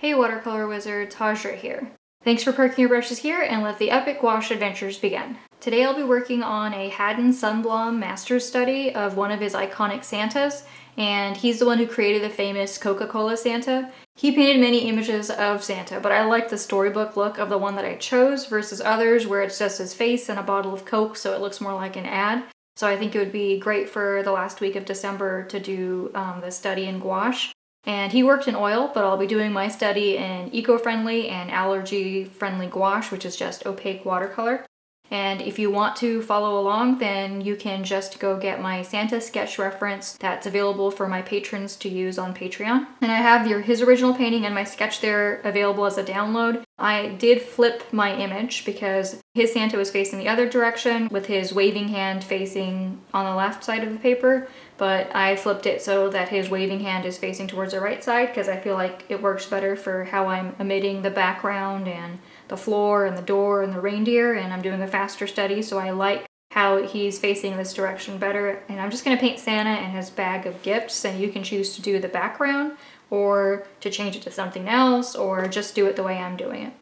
Hey watercolor wizards, Hajra here. Thanks for parking your brushes here and let the epic gouache adventures begin. Today I'll be working on a Sundblom master's study of one of his iconic Santas, and he's the one who created the famous Coca-Cola Santa. He painted many images of Santa, but I like the storybook look of the one that I chose versus others where it's just his face and a bottle of Coke, so it looks more like an ad. So I think it would be great for the last week of December to do the study in gouache. And he worked in oil, but I'll be doing my study in eco-friendly and allergy-friendly gouache, which is just opaque watercolor. And if you want to follow along, then you can just go get my Santa sketch reference that's available for my patrons to use on Patreon. And I have his original painting and my sketch there available as a download. I did flip my image because his Santa was facing the other direction with his waving hand facing on the left side of the paper, but I flipped it so that his waving hand is facing towards the right side because I feel like it works better for how I'm emitting the background and the floor and the door and the reindeer, and I'm doing a faster study, so I like how he's facing this direction better. And I'm just going to paint Santa and his bag of gifts, and you can choose to do the background or to change it to something else or just do it the way I'm doing it.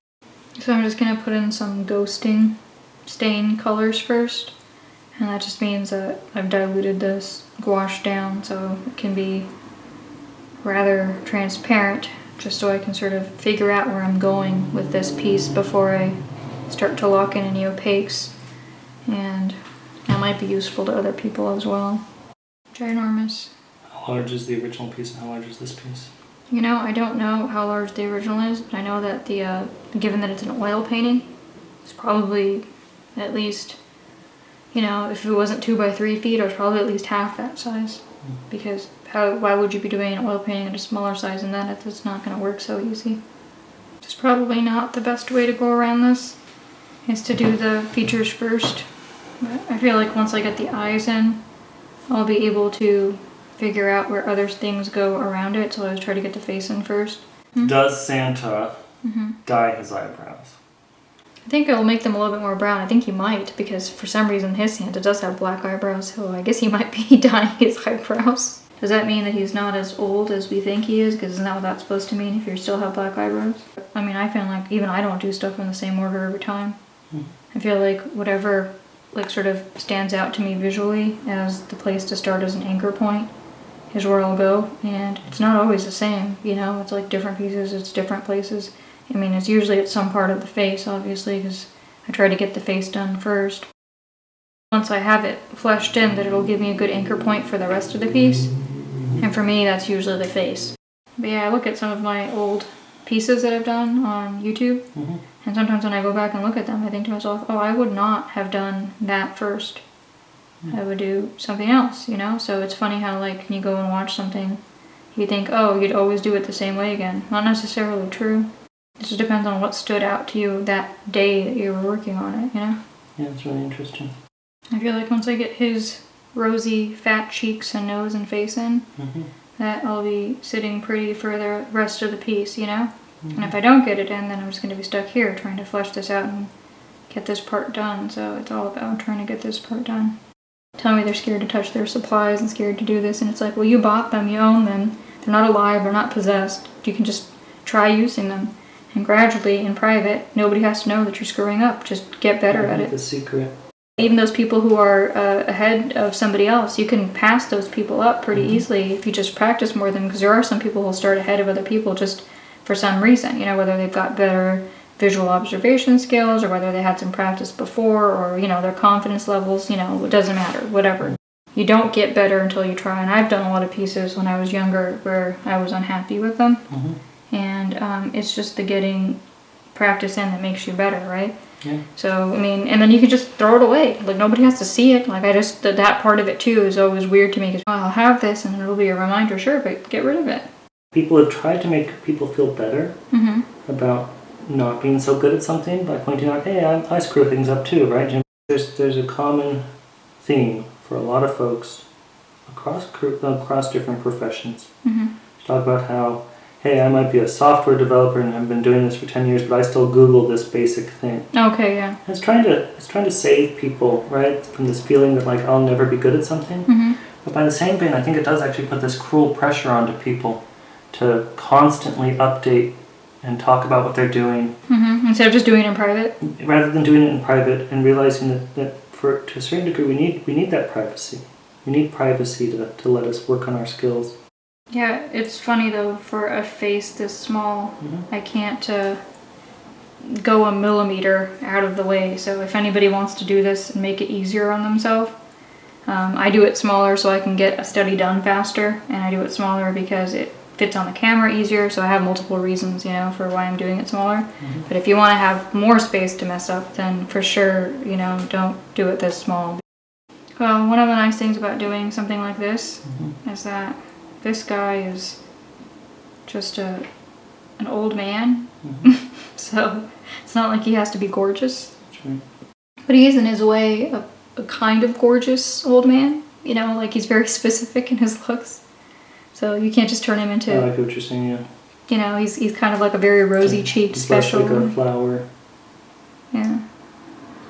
So I'm just going to put in some ghosting stain colors first, and that just means that I've diluted this gouache down so it can be rather transparent, just so I can sort of figure out where I'm going with this piece before I start to lock in any opaques. And that might be useful to other people as well. Ginormous. How large is the original piece and how large is this piece? You know, I don't know how large the original is, but I know that given that it's an oil painting, it's probably at least, you know, if it wasn't 2 by 3 feet, it was probably at least half that size. Because why would you be doing an oil painting at a smaller size than that if it's not going to work so easy? It's probably not the best way to go around this, is to do the features first. But I feel like once I get the eyes in, I'll be able to figure out where other things go around it, so I always try to get the face in first. Does Santa dye his eyebrows? I think it'll make them a little bit more brown. I think he might, because for some reason his Santa does have black eyebrows, so I guess he might be dyeing his eyebrows. Does that mean that he's not as old as we think he is? Because isn't that what that's supposed to mean if you still have black eyebrows? I mean, I feel like even I don't do stuff in the same order every time. I feel like whatever sort of stands out to me visually as the place to start as an anchor point is where I'll go, and it's not always the same, you know? It's like different pieces, it's different places. I mean, it's usually at some part of the face, obviously, because I try to get the face done first. Once I have it fleshed in, that it'll give me a good anchor point for the rest of the piece. And for me, that's usually the face. But yeah, I look at some of my old pieces that I've done on YouTube, and sometimes when I go back and look at them, I think to myself, oh, I would not have done that first. I would do something else, you know? So it's funny how, like, when you go and watch something, you think, oh, you'd always do it the same way again. Not necessarily true. It just depends on what stood out to you that day that you were working on it, you know? Yeah, it's really interesting. I feel like once I get his rosy, fat cheeks and nose and face in, that I'll be sitting pretty for the rest of the piece, you know? And if I don't get it in, then I'm just going to be stuck here trying to flesh this out and get this part done. So it's all about trying to get this part done. Tell me they're scared to touch their supplies and scared to do this, and it's like, well, you bought them, you own them. They're not alive, they're not possessed. You can just try using them. And gradually, in private, nobody has to know that you're screwing up. Just get better at it. The secret. Even those people who are ahead of somebody else, you can pass those people up pretty easily if you just practice more than, because there are some people who'll start ahead of other people just for some reason, you know, whether they've got better visual observation skills or whether they had some practice before, or, you know, their confidence levels, you know, it doesn't matter, whatever. You don't get better until you try, and I've done a lot of pieces when I was younger where I was unhappy with them, and it's just the getting practice in that makes you better, right? Yeah. So, I mean, and then you can just throw it away. Like, nobody has to see it. Like, that part of it, too, is always weird to me, because, well, I'll have this, and it'll be a reminder, sure, but get rid of it. People have tried to make people feel better about not being so good at something by pointing out, hey, I screw things up too, right, Jim? There's a common theme for a lot of folks across different professions. To talk about how, hey, I might be a software developer and I've been doing this for 10 years, but I still Google this basic thing. Okay, yeah. It's trying to save people, right, from this feeling that, like, I'll never be good at something. But by the same vein, I think it does actually put this cruel pressure onto people to constantly update and talk about what they're doing. Instead of just doing it in private? Rather than doing it in private and realizing that to a certain degree we need that privacy. We need privacy to let us work on our skills. Yeah, it's funny though, for a face this small, I can't go a millimeter out of the way. So if anybody wants to do this and make it easier on themselves, I do it smaller so I can get a study done faster, and I do it smaller because it fits on the camera easier, so I have multiple reasons, you know, for why I'm doing it smaller. But if you want to have more space to mess up, then for sure, you know, don't do it this small. Well, one of the nice things about doing something like this is that this guy is just an old man, so it's not like he has to be gorgeous. Right. But he is in his way a kind of gorgeous old man, you know, like he's very specific in his looks. So you can't just turn him into... I like what you're saying, yeah. You know, he's kind of like a very rosy-cheeked special. Less like a flower. Yeah.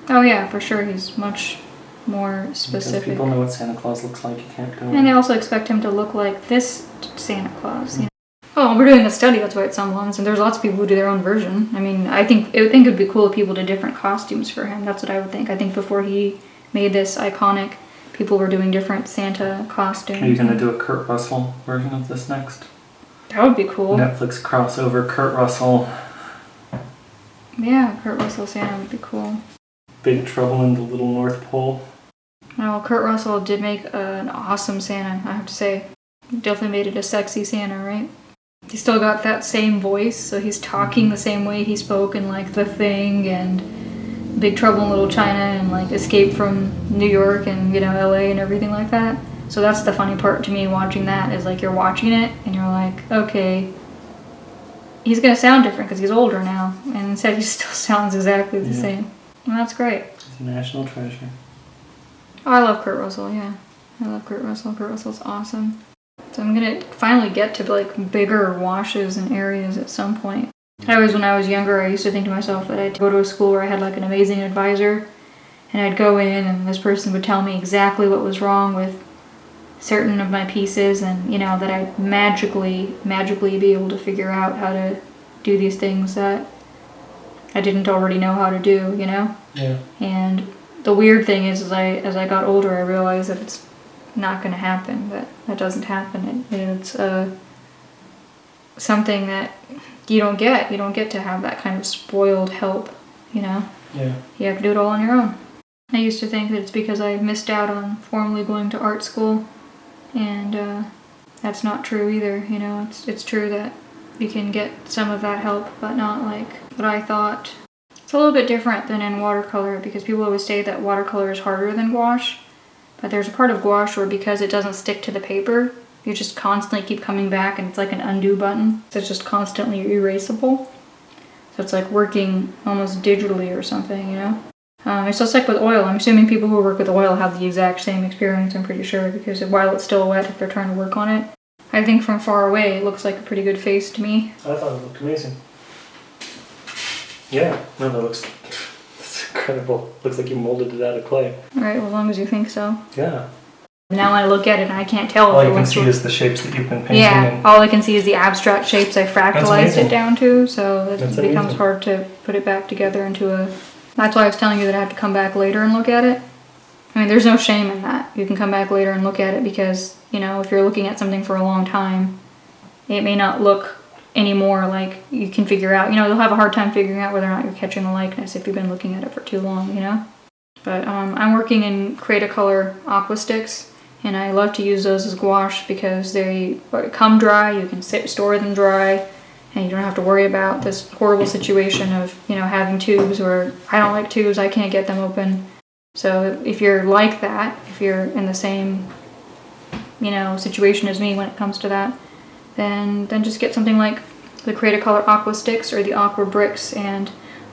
Oh yeah, for sure, he's much more specific. Because people know what Santa Claus looks like, you can't go... And they also expect him to look like this Santa Claus, you know. Oh, we're doing a study, that's why it's Sundblom, and there's lots of people who do their own version. I mean, I think it would be cool if people did different costumes for him. That's what I would think. I think before he made this iconic, people were doing different Santa costumes. Are you going to do a Kurt Russell version of this next? That would be cool. Netflix crossover, Kurt Russell. Yeah, Kurt Russell Santa would be cool. Big Trouble in the Little North Pole. Well, Kurt Russell did make an awesome Santa, I have to say. He definitely made it a sexy Santa, right? He still got that same voice, so he's talking the same way he spoke in like The Thing and Big Trouble in Little China and like Escape from New York and, you know, LA and everything like that. So that's the funny part to me watching that, is like you're watching it and you're like, okay, he's gonna sound different because he's older now, and instead he still sounds exactly the same. And that's great. He's a national treasure. Oh, I love Kurt Russell, yeah. I love Kurt Russell. Kurt Russell's awesome. So I'm gonna finally get to like bigger washes and areas at some point. When I was younger, I used to think to myself that I'd go to a school where I had like an amazing advisor, and I'd go in and this person would tell me exactly what was wrong with certain of my pieces, and you know, that I'd magically be able to figure out how to do these things that I didn't already know how to do, you know? Yeah. And the weird thing is, as I got older, I realized that it's not going to happen. That doesn't happen. It's something that you don't get. You don't get to have that kind of spoiled help, you know? Yeah. You have to do it all on your own. I used to think that it's because I missed out on formally going to art school, and that's not true either, you know? It's true that you can get some of that help, but not like what I thought. It's a little bit different than in watercolor, because people always say that watercolor is harder than gouache, but there's a part of gouache where, because it doesn't stick to the paper, you just constantly keep coming back, and it's like an undo button. So it's just constantly erasable. So it's like working almost digitally or something, you know? It's just like with oil. I'm assuming people who work with oil have the exact same experience, I'm pretty sure, because while it's still wet, if they're trying to work on it, I think from far away it looks like a pretty good face to me. I thought it looked amazing. Yeah, no, that looks that's incredible. Looks like you molded it out of clay. Alright, well, as long as you think so. Yeah. Now when I look at it, I can't tell all if you can see is the shapes that you've been painting. Yeah, all I can see is the abstract shapes I fractalized it down to, so it becomes amazing. hard to put it back together into a... That's why I was telling you that I have to come back later and look at it. I mean, there's no shame in that. You can come back later and look at it because, you know, if you're looking at something for a long time, it may not look anymore like you can figure out. You know, you'll have a hard time figuring out whether or not you're catching the likeness if you've been looking at it for too long, you know? But I'm working in Create-A-Color aqua sticks, and I love to use those as gouache because they come dry, you can store them dry, and you don't have to worry about this horrible situation of, you know, having tubes where I don't like tubes, I can't get them open. So if you're like that, if you're in the same, you know, situation as me when it comes to that, then just get something like the Create-A-Color aqua sticks or the aqua bricks,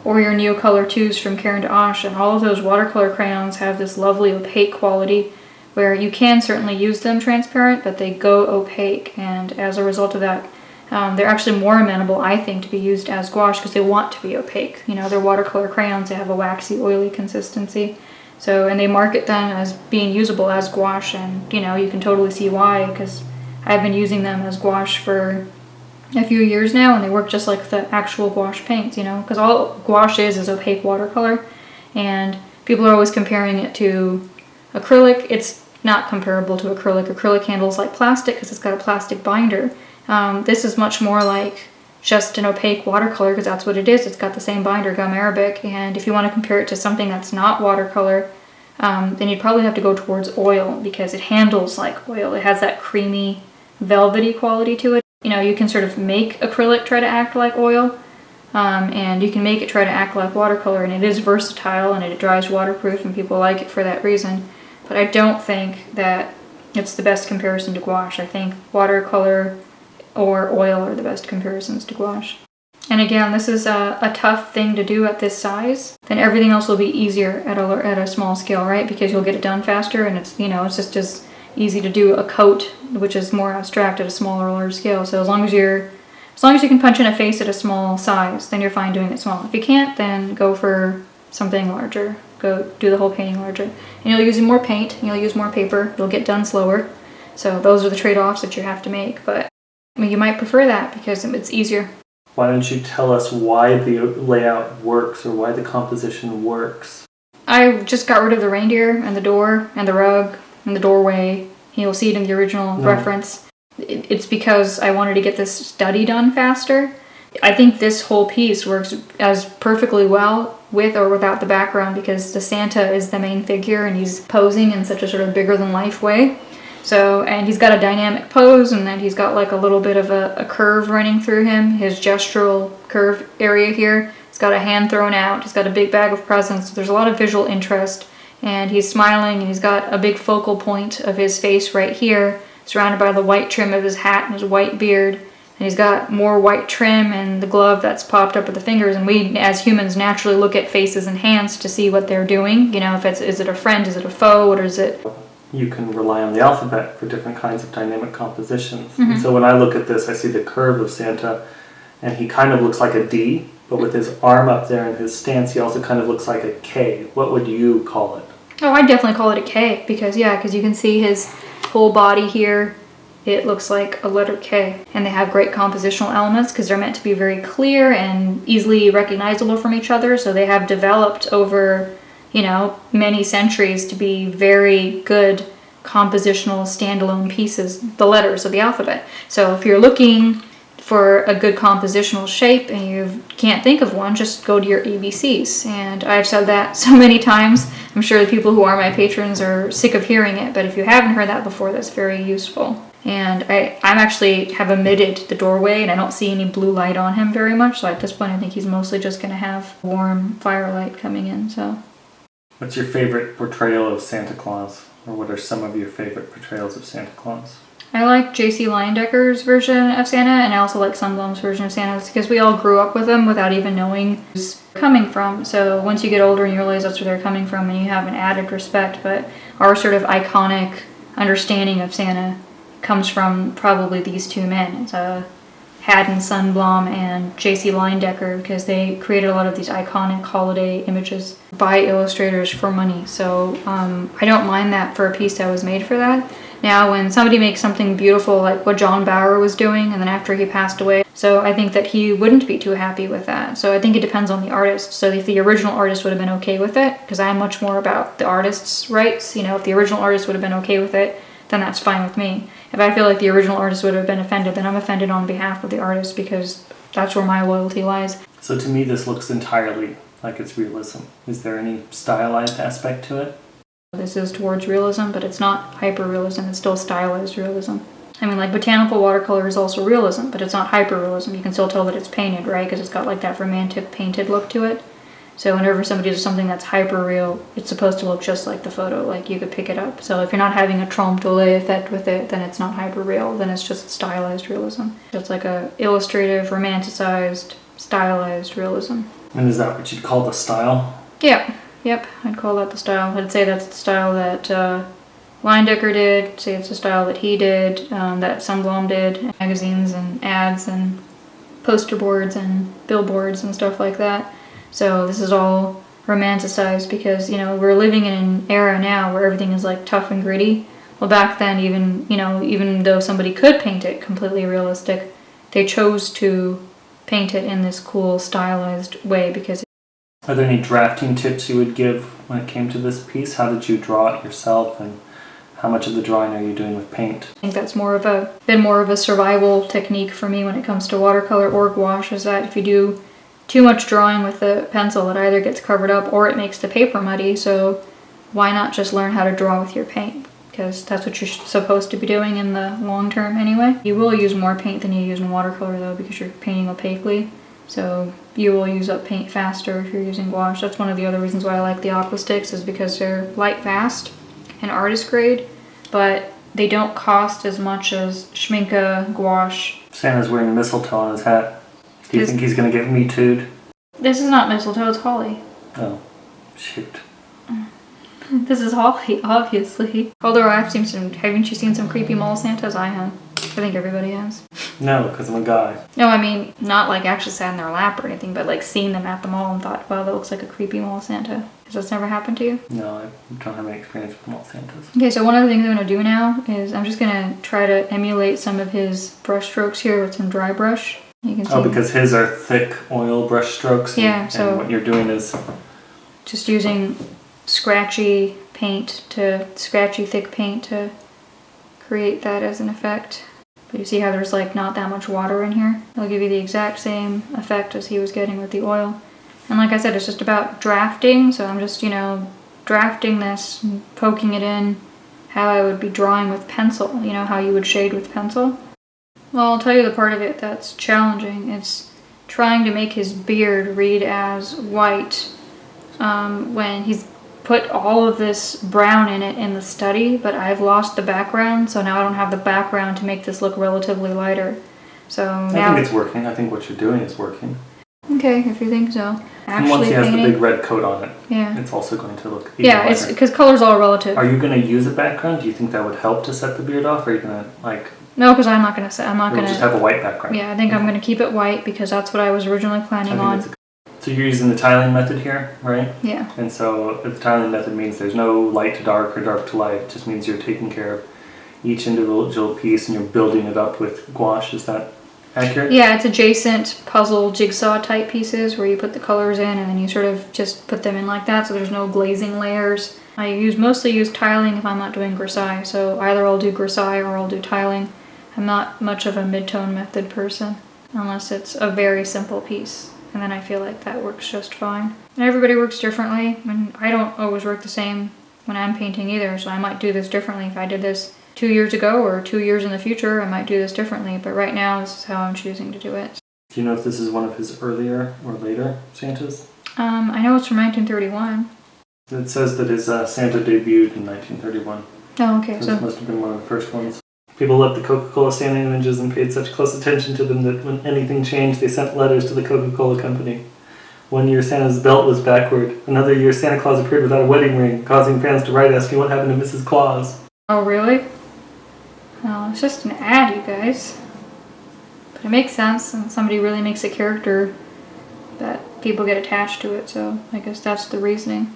or your Neocolor 2s from Caran d'Ache, and all of those watercolor crayons have this lovely opaque quality where you can certainly use them transparent, but they go opaque, and as a result of that, they're actually more amenable, I think, to be used as gouache because they want to be opaque. You know, they're watercolor crayons, they have a waxy, oily consistency. So, and they market them as being usable as gouache, and, you know, you can totally see why, because I've been using them as gouache for a few years now, and they work just like the actual gouache paints, because all gouache is opaque watercolor, and people are always comparing it to acrylic. It's not comparable to acrylic. Acrylic handles like plastic because it's got a plastic binder. This is much more like just an opaque watercolor because that's what it is. It's got the same binder, gum arabic, and if you want to compare it to something that's not watercolor, then you'd probably have to go towards oil because it handles like oil. It has that creamy, velvety quality to it. You can sort of make acrylic try to act like oil, and you can make it try to act like watercolor, and it is versatile and it dries waterproof, and people like it for that reason. But I don't think that it's the best comparison to gouache. I think watercolor or oil are the best comparisons to gouache. And again, this is a tough thing to do at this size. Then everything else will be easier at a small scale, right? Because you'll get it done faster, and it's it's just as easy to do a coat, which is more abstract, at a smaller or larger scale. So as long as you can punch in a face at a small size, then you're fine doing it small. If you can't, then go for something larger. Go do the whole painting larger. And you'll use more paint, and you'll use more paper, you'll get done slower. So those are the trade-offs that you have to make. But you might prefer that because it's easier. Why don't you tell us why the layout works, or why the composition works? I just got rid of the reindeer and the door and the rug and the doorway. You'll see it in the original reference. It's because I wanted to get this study done faster. I think this whole piece works as perfectly well with or without the background because the Santa is the main figure and he's posing in such a sort of bigger than life way. So, and he's got a dynamic pose, and then he's got like a little bit of a curve running through him, his gestural curve area here. He's got a hand thrown out, he's got a big bag of presents, so there's a lot of visual interest, and he's smiling, and he's got a big focal point of his face right here, surrounded by the white trim of his hat and his white beard, and he's got more white trim and the glove that's popped up with the fingers, and we as humans naturally look at faces and hands to see what they're doing, if is it a friend, is it a foe, or is it... You can rely on the alphabet for different kinds of dynamic compositions. Mm-hmm. And so when I look at this, I see the curve of Santa, and he kind of looks like a D, but with his arm up there and his stance, he also kind of looks like a K. What would you call it? Oh, I'd definitely call it a K, because you can see his whole body here. It looks like a letter K. And they have great compositional elements because they're meant to be very clear and easily recognizable from each other, so they have developed over many centuries to be very good compositional standalone pieces, the letters of the alphabet. So if you're looking for a good compositional shape and you can't think of one, just go to your ABCs. And I've said that so many times. I'm sure the people who are my patrons are sick of hearing it, but if you haven't heard that before, that's very useful. And I'm actually have omitted the doorway, and I don't see any blue light on him very much, so at this point I think he's mostly just going to have warm firelight coming in. So, what's your favorite portrayal of Santa Claus? Or what are some of your favorite portrayals of Santa Claus? I like J.C. Leindecker's version of Santa, and I also like Sundblom's version of Santa because we all grew up with them without even knowing where it's coming from. So once you get older and you realize that's where they're coming from, and you have an added respect. But our sort of iconic understanding of Santa comes from probably these two men. It's Haddon Sundblom and J.C. Leindecker, because they created a lot of these iconic holiday images by illustrators for money. So I don't mind that for a piece that was made for that. Now, when somebody makes something beautiful like what John Bauer was doing, and then after he passed away, so I think that he wouldn't be too happy with that. So I think it depends on the artist. So if the original artist would have been okay with it, because I'm much more about the artist's rights, if the original artist would have been okay with it, then that's fine with me. If I feel like the original artist would have been offended, then I'm offended on behalf of the artist because that's where my loyalty lies. So to me, this looks entirely like it's realism. Is there any stylized aspect to it? This is towards realism, but it's not hyper-realism. It's still stylized realism. I mean, like botanical watercolor is also realism, but it's not hyper-realism. You can still tell that it's painted, right? Because it's got like that romantic painted look to it. So whenever somebody does something that's hyper-real, it's supposed to look just like the photo, like you could pick it up. So if you're not having a trompe l'oeil effect with it, then it's not hyper-real, then it's just stylized realism. It's like a illustrative, romanticized, stylized realism. And is that what you'd call the style? Yep, I'd call that the style. I'd say that's the style that Leindecker did, say it's the style that he did, that Sundblom did, magazines and ads and poster boards and billboards and stuff like that. So this is all romanticized because, we're living in an era now where everything is like tough and gritty. Well, back then, even though somebody could paint it completely realistic, they chose to paint it in this cool stylized way because... Are there any drafting tips you would give when it came to this piece? How did you draw it yourself, and how much of the drawing are you doing with paint? I think that's been more of a survival technique for me when it comes to watercolor or gouache, is that if you do too much drawing with the pencil, it either gets covered up or it makes the paper muddy, so why not just learn how to draw with your paint? Because that's what you're supposed to be doing in the long term anyway. You will use more paint than you use in watercolor though, because you're painting opaquely. So you will use up paint faster if you're using gouache. That's one of the other reasons why I like the aqua sticks, is because they're light fast and artist grade, but they don't cost as much as Schminke gouache. Santa's wearing mistletoe on his hat. Do you think he's going to get Me Too'd? This is not mistletoe, it's holly. Oh, shoot. This is holly, obviously. Although haven't you seen some creepy mall Santas? I have. I think everybody has. No, because I'm a guy. No, I mean, not like actually sat in their lap or anything, but like seen them at the mall and thought, wow, that looks like a creepy mall Santa. Has this never happened to you? No, I don't have any experience with mall Santas. Okay, so one of the things I'm going to do now is I'm just going to try to emulate some of his brush strokes here with some dry brush. You can see. Oh, because his are thick oil brush strokes? Yeah, and what you're doing is... just using scratchy thick paint to create that as an effect. But you see how there's like not that much water in here? It'll give you the exact same effect as he was getting with the oil. And like I said, it's just about drafting, so I'm just, drafting this, and poking it in how I would be drawing with pencil, how you would shade with pencil. Well, I'll tell you the part of it that's challenging. It's trying to make his beard read as white when he's put all of this brown in it in the study, but I've lost the background, so now I don't have the background to make this look relatively lighter. So now I think it's working. I think what you're doing is working. Okay, if you think so. And once he has the big red coat on it, yeah, it's also going to look even yeah, lighter. it's because color's all relative. Are you going to use a background? Do you think that would help to set the beard off? Or are you going to, No, because I'm not going to set... I'm not going to... just have a white background? Yeah, I think I'm going to keep it white because that's what I was originally planning on. So you're using the tiling method here, right? Yeah. And so the tiling method means there's no light to dark or dark to light. It just means you're taking care of each individual piece and you're building it up with gouache. Is that accurate? Yeah, it's adjacent puzzle jigsaw type pieces where you put the colors in and then you sort of just put them in like that, so there's no glazing layers. I mostly use tiling if I'm not doing grisaille, so either I'll do grisaille or I'll do tiling. I'm not much of a mid-tone method person unless it's a very simple piece. And then I feel like that works just fine. And everybody works differently, and I don't always work the same when I'm painting either, so I might do this differently. If I did this 2 years ago or 2 years in the future, I might do this differently, but right now this is how I'm choosing to do it. Do you know if this is one of his earlier or later Santas? I know it's from 1931. It says that his Santa debuted in 1931. Oh, okay. So this must have been one of the first ones. People loved the Coca-Cola Santa images and paid such close attention to them that when anything changed, they sent letters to the Coca-Cola company. One year Santa's belt was backward. Another year Santa Claus appeared without a wedding ring, causing fans to write asking what happened to Mrs. Claus. Oh, really? Well, it's just an ad, you guys. But it makes sense, and somebody really makes a character that people get attached to it, so I guess that's the reasoning.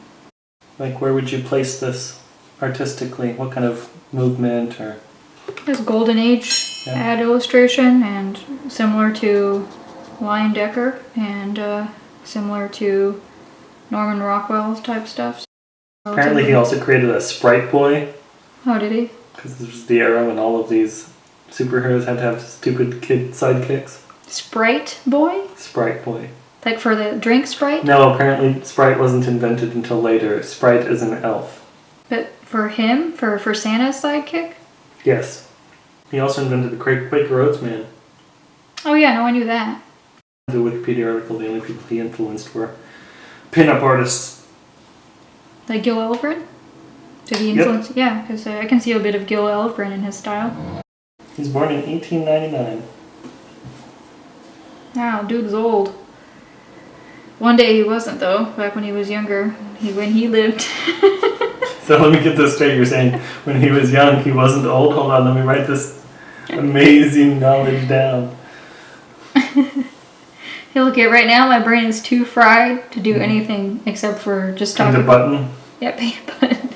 Like, where would you place this artistically? What kind of movement or... There's Golden Age ad illustration, and similar to Lion Decker, and similar to Norman Rockwell's type stuff. Apparently he also created a Sprite Boy. Oh, did he? Because this was the era when all of these superheroes had to have stupid kid sidekicks. Sprite Boy? Sprite Boy. Like for the drink Sprite? No, apparently Sprite wasn't invented until later. Sprite is an elf. But for him? For Santa's sidekick? Yes. He also invented the Quaker Oats Man. Oh yeah, no, I knew that. The Wikipedia article, the only people he influenced were pin-up artists. Like Gil Elfred? Did he influence? Yep. Yeah, because I can see a bit of Gil Elfred in his style. He's born in 1899. Wow, dude is old. One day he wasn't, though, back when he was younger, when he lived. So let me get this straight. You're saying when he was young, he wasn't old? Hold on, let me write this amazing knowledge down. Hey, look, right now my brain is too fried to do anything except for just talking. Paint a button? Yeah, paint a button.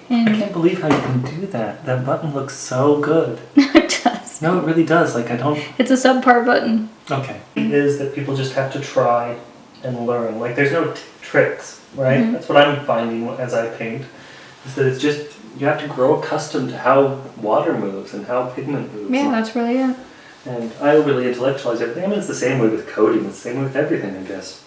And I can't believe how you can do that. That button looks so good. it does. does. No, it really does. Like, I don't... It's a subpar button. Okay. It is that people just have to try and learn. Like, there's no tricks, right? Mm-hmm. That's what I'm finding as I paint, is that it's just, you have to grow accustomed to how water moves and how pigment moves. Yeah, that's really it. And I really intellectualize everything. I mean, it's the same way with coding. It's the same way with everything, I guess.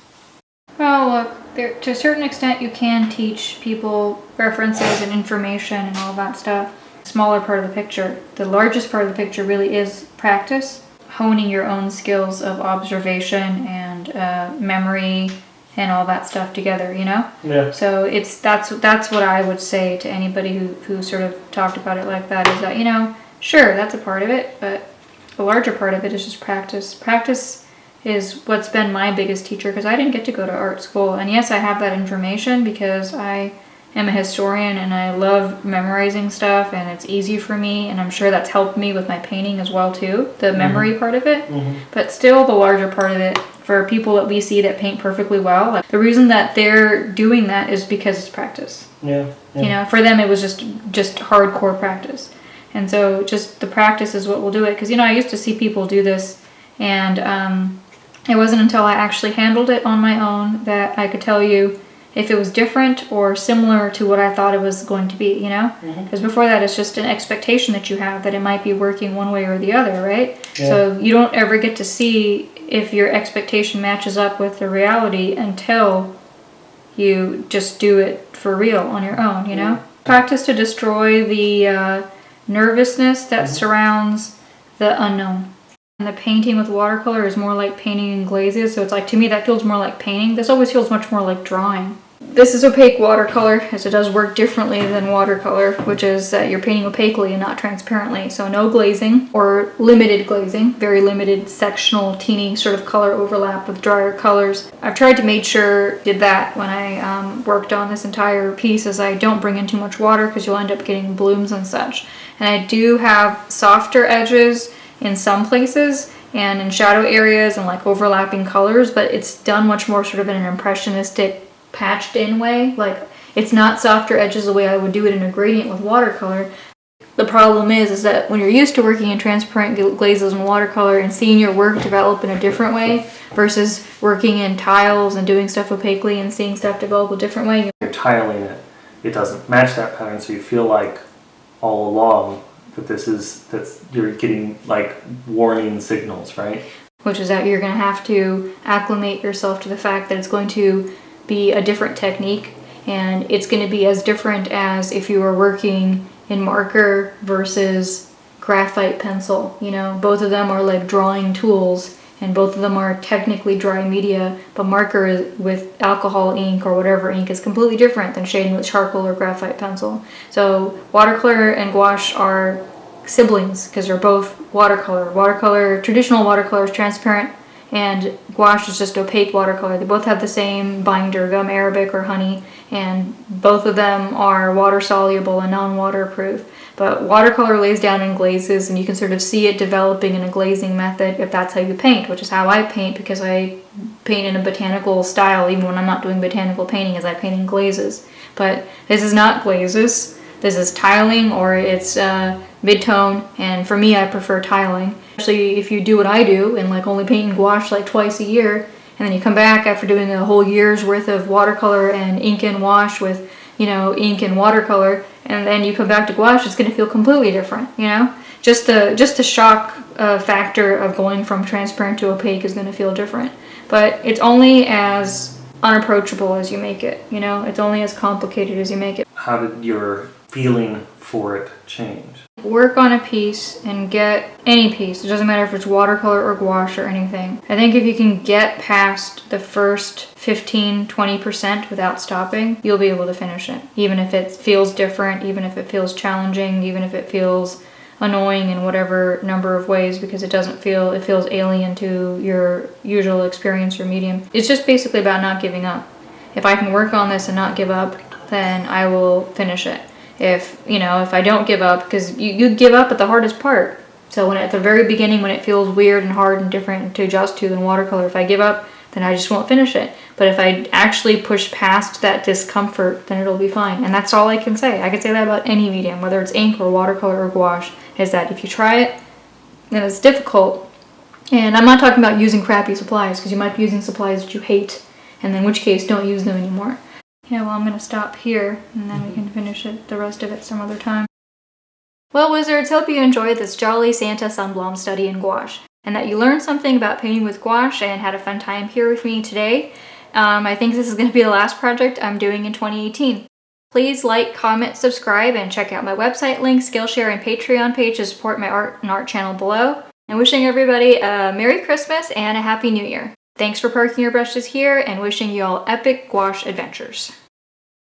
Well, look, to a certain extent, you can teach people references and information and all that stuff. Smaller part of the picture. The largest part of the picture really is practice, honing your own skills of observation and memory and all that stuff together, you know? Yeah. So that's what I would say to anybody who sort of talked about it like that, is that, you know, sure, that's a part of it, but the larger part of it is just practice. Practice is what's been my biggest teacher, because I didn't get to go to art school. And yes, I have that information because I am a historian and I love memorizing stuff and it's easy for me, and I'm sure that's helped me with my painting as well too, the memory part of it. But still, the larger part of it, for people that we see that paint perfectly well, like, the reason that they're doing that is because it's practice. Yeah. You know, for them it was just hardcore practice. And so just the practice is what will do it. Because, you know, I used to see people do this, and it wasn't until I actually handled it on my own that I could tell you if it was different or similar to what I thought it was going to be, you know? Because before that, it's just an expectation that you have that it might be working one way or the other, right? Yeah. So you don't ever get to see if your expectation matches up with the reality until you just do it for real on your own, you know? Practice to destroy the nervousness that surrounds the unknown. And the painting with watercolor is more like painting in glazes, so it's like, to me, that feels more like painting. This always feels much more like drawing. This is opaque watercolor, as it does work differently than watercolor, which is that you're painting opaquely and not transparently. So no glazing, or limited glazing, very limited sectional, teeny sort of color overlap with drier colors. I've tried to make sure I did that when I worked on this entire piece, as I don't bring in too much water because you'll end up getting blooms and such. And I do have softer edges in some places and in shadow areas and like overlapping colors, but it's done much more sort of in an impressionistic, patched in way. Like, it's not softer edges the way I would do it in a gradient with watercolor. The problem is that when you're used to working in transparent glazes and watercolor and seeing your work develop in a different way versus working in tiles and doing stuff opaquely and seeing stuff develop a different way. You're tiling it, it doesn't match that pattern, so you feel like all along that you're getting like warning signals, right? Which is that you're going to have to acclimate yourself to the fact that it's going to be a different technique, and it's going to be as different as if you were working in marker versus graphite pencil. You know, both of them are like drawing tools, and both of them are technically dry media, but marker with alcohol ink or whatever ink is completely different than shading with charcoal or graphite pencil. So watercolor and gouache are siblings because they're both watercolor. Traditional watercolor is transparent, and gouache is just opaque watercolor. They both have the same binder, gum arabic or honey, and both of them are water soluble and non-waterproof. But watercolor lays down in glazes, and you can sort of see it developing in a glazing method if that's how you paint, which is how I paint, because I paint in a botanical style even when I'm not doing botanical painting, as I paint in glazes. But this is not glazes. This is tiling, or it's mid-tone, and for me, I prefer tiling. Especially if you do what I do and like only paint in gouache like twice a year, and then you come back after doing a whole year's worth of watercolor and ink and wash with, you know, ink and watercolor, and then you come back to gouache, it's going to feel completely different, you know? Just the shock factor of going from transparent to opaque is going to feel different. But it's only as unapproachable as you make it, you know? It's only as complicated as you make it. How did your feeling for it change? Work on a piece and get any piece. It doesn't matter if it's watercolor or gouache or anything. I think if you can get past the first 15-20% without stopping, you'll be able to finish it. Even if it feels different, even if it feels challenging, even if it feels annoying in whatever number of ways, because it feels alien to your usual experience or medium. It's just basically about not giving up. If I can work on this and not give up, then I will finish it. If I don't give up, because you give up at the hardest part. So when at the very beginning, when it feels weird and hard and different to adjust to in watercolor, if I give up, then I just won't finish it. But if I actually push past that discomfort, then it'll be fine. And that's all I can say. I can say that about any medium, whether it's ink or watercolor or gouache, is that if you try it, and it's difficult. And I'm not talking about using crappy supplies, because you might be using supplies that you hate, and in which case don't use them anymore. Yeah, well, I'm going to stop here, and then we can finish the rest of it some other time. Well, Wizards, hope you enjoyed this Jolly Santa Sundblom study in gouache, and that you learned something about painting with gouache and had a fun time here with me today. I think this is going to be the last project I'm doing in 2018. Please like, comment, subscribe, and check out my website link, Skillshare, and Patreon page to support my art and art channel below. And wishing everybody a Merry Christmas and a Happy New Year. Thanks for parking your brushes here, and wishing you all epic gouache adventures.